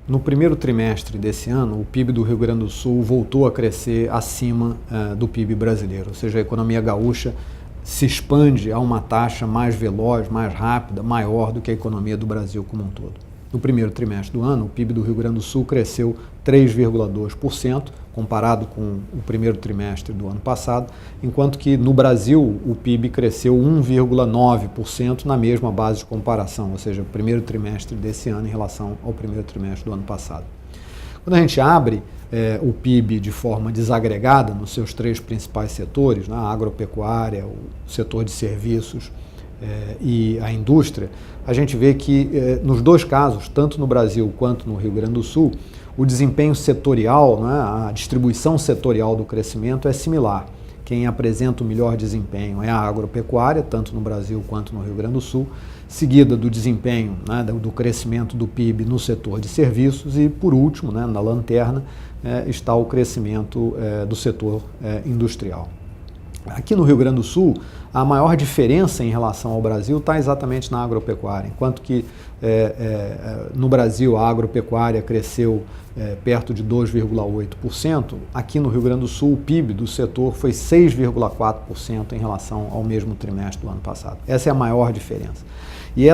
No primeiro trimestre desse ano, o PIB do Rio Grande do Sul voltou a crescer acima do PIB brasileiro, ou seja, a economia gaúcha se expande a uma taxa mais veloz, mais rápida, maior do que a economia do Brasil como um todo. No primeiro trimestre do ano, o PIB do Rio Grande do Sul cresceu 3,2%, comparado com o primeiro trimestre do ano passado, enquanto que no Brasil o PIB cresceu 1,9% na mesma base de comparação, ou seja, o primeiro trimestre desse ano em relação ao primeiro trimestre do ano passado. Quando a gente abre o PIB de forma desagregada nos seus três principais setores, a agropecuária, o setor de serviços e a indústria, a gente vê que nos dois casos, tanto no Brasil quanto no Rio Grande do Sul, o desempenho setorial, a distribuição setorial do crescimento é similar. Quem apresenta o melhor desempenho é a agropecuária, tanto no Brasil quanto no Rio Grande do Sul, seguida do desempenho do crescimento do PIB no setor de serviços e, por último, na lanterna, está o crescimento do setor industrial. Aqui no Rio Grande do Sul, a maior diferença em relação ao Brasil está exatamente na agropecuária, enquanto que no Brasil a agropecuária cresceu perto de 2,8%, aqui no Rio Grande do Sul o PIB do setor foi 6,4% em relação ao mesmo trimestre do ano passado. Essa é a maior diferença. E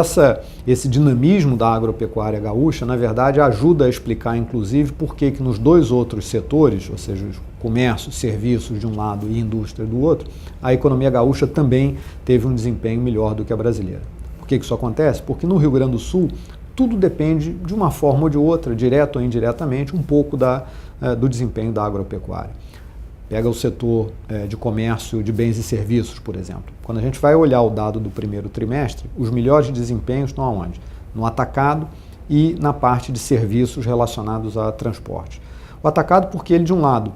esse dinamismo da agropecuária gaúcha, na verdade, ajuda a explicar, inclusive, por que nos dois outros setores, ou seja, comércio, serviços de um lado e indústria do outro, a economia gaúcha também teve um desempenho melhor do que a brasileira. Por que isso acontece? Porque no Rio Grande do Sul tudo depende de uma forma ou de outra, direto ou indiretamente, um pouco do desempenho da agropecuária. Pega o setor de comércio de bens e serviços, por exemplo. Quando a gente vai olhar o dado do primeiro trimestre, os melhores desempenhos estão aonde? No atacado e na parte de serviços relacionados a transporte. O atacado porque ele, de um lado,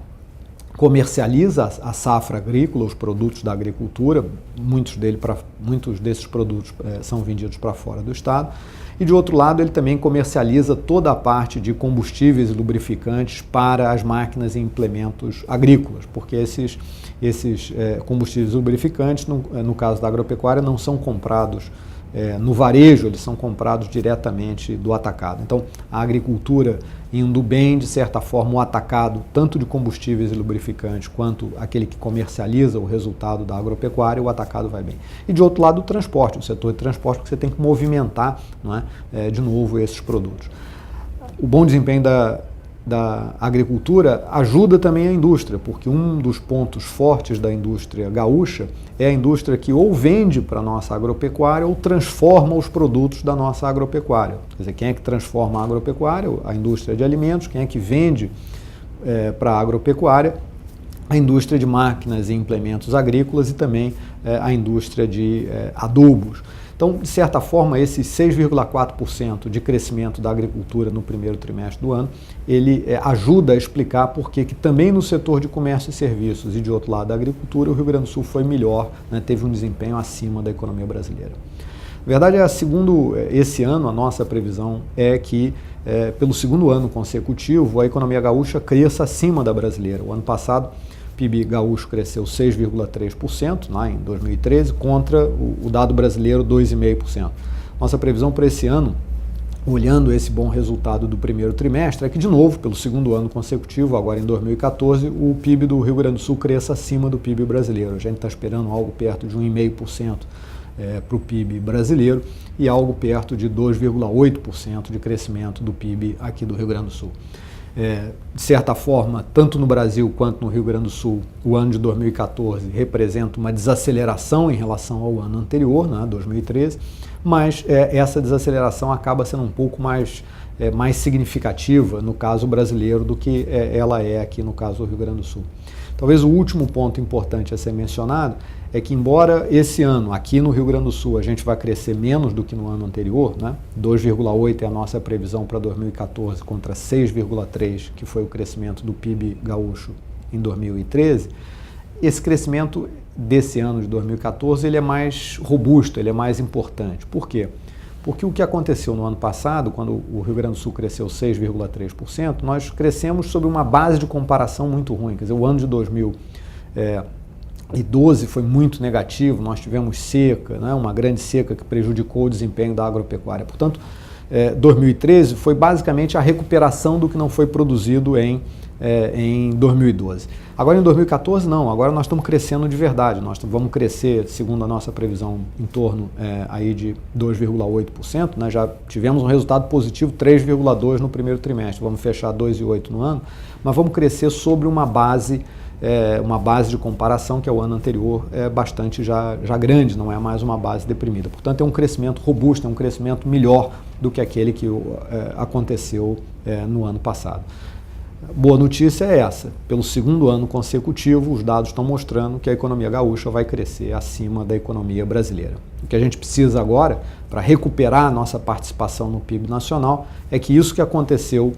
comercializa a safra agrícola, os produtos da agricultura, muitos desses produtos são vendidos para fora do estado, e de outro lado ele também comercializa toda a parte de combustíveis e lubrificantes para as máquinas e implementos agrícolas, porque esses combustíveis e lubrificantes, no caso da agropecuária, não são comprados no varejo, eles são comprados diretamente do atacado. Então, a agricultura indo bem, de certa forma, o atacado, tanto de combustíveis e lubrificantes, quanto aquele que comercializa o resultado da agropecuária, o atacado vai bem. E de outro lado, o transporte, o setor de transporte, que você tem que movimentar, de novo esses produtos. O bom desempenho da agricultura ajuda também a indústria, porque um dos pontos fortes da indústria gaúcha é a indústria que ou vende para a nossa agropecuária ou transforma os produtos da nossa agropecuária. Quer dizer, quem é que transforma a agropecuária? A indústria de alimentos. Quem é que vende para a agropecuária? A indústria de máquinas e implementos agrícolas e também a indústria de adubos. Então, de certa forma, esse 6,4% de crescimento da agricultura no primeiro trimestre do ano, ele ajuda a explicar por que também no setor de comércio e serviços e de outro lado da agricultura, o Rio Grande do Sul foi melhor, teve um desempenho acima da economia brasileira. Na verdade, segundo esse ano, a nossa previsão é que, pelo segundo ano consecutivo, a economia gaúcha cresça acima da brasileira. O ano passado, o PIB gaúcho cresceu 6,3% em 2013, contra o dado brasileiro 2,5%. Nossa previsão para esse ano, olhando esse bom resultado do primeiro trimestre, é que, de novo, pelo segundo ano consecutivo, agora em 2014, o PIB do Rio Grande do Sul cresça acima do PIB brasileiro. A gente está esperando algo perto de 1,5% para o PIB brasileiro e algo perto de 2,8% de crescimento do PIB aqui do Rio Grande do Sul. De certa forma, tanto no Brasil quanto no Rio Grande do Sul, o ano de 2014 representa uma desaceleração em relação ao ano anterior, 2013, mas essa desaceleração acaba sendo um pouco mais significativa no caso brasileiro do que ela é aqui no caso do Rio Grande do Sul. Talvez o último ponto importante a ser mencionado é que, embora esse ano, aqui no Rio Grande do Sul, a gente vai crescer menos do que no ano anterior, 2,8% é a nossa previsão para 2014 contra 6,3%, que foi o crescimento do PIB gaúcho em 2013, esse crescimento desse ano de 2014 ele é mais robusto, ele é mais importante. Por quê? Porque o que aconteceu no ano passado, quando o Rio Grande do Sul cresceu 6,3%, nós crescemos sob uma base de comparação muito ruim. Quer dizer, o ano de 2012 foi muito negativo, nós tivemos seca, uma grande seca que prejudicou o desempenho da agropecuária. Portanto, 2013 foi basicamente a recuperação do que não foi produzido em 2012. Agora em 2014 não, agora nós estamos crescendo de verdade, nós vamos crescer, segundo a nossa previsão, em torno aí de 2,8%, né? Já tivemos um resultado positivo, 3,2% no primeiro trimestre, vamos fechar 2,8% no ano, mas vamos crescer sobre uma base de comparação, que é o ano anterior, bastante já grande, não é mais uma base deprimida. Portanto, é um crescimento robusto, é um crescimento melhor do que aquele que aconteceu no ano passado. Boa notícia é essa, pelo segundo ano consecutivo, os dados estão mostrando que a economia gaúcha vai crescer acima da economia brasileira. O que a gente precisa agora, para recuperar a nossa participação no PIB nacional, é que isso que aconteceu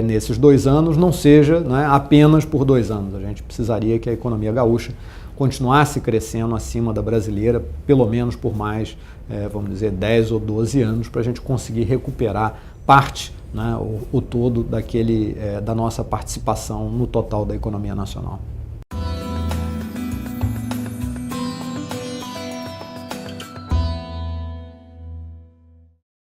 nesses 2 anos não seja, né, apenas por 2 anos. A gente precisaria que a economia gaúcha continuasse crescendo acima da brasileira, pelo menos por mais, vamos dizer, 10 ou 12 anos, para a gente conseguir recuperar parte, né, o todo da nossa participação no total da economia nacional.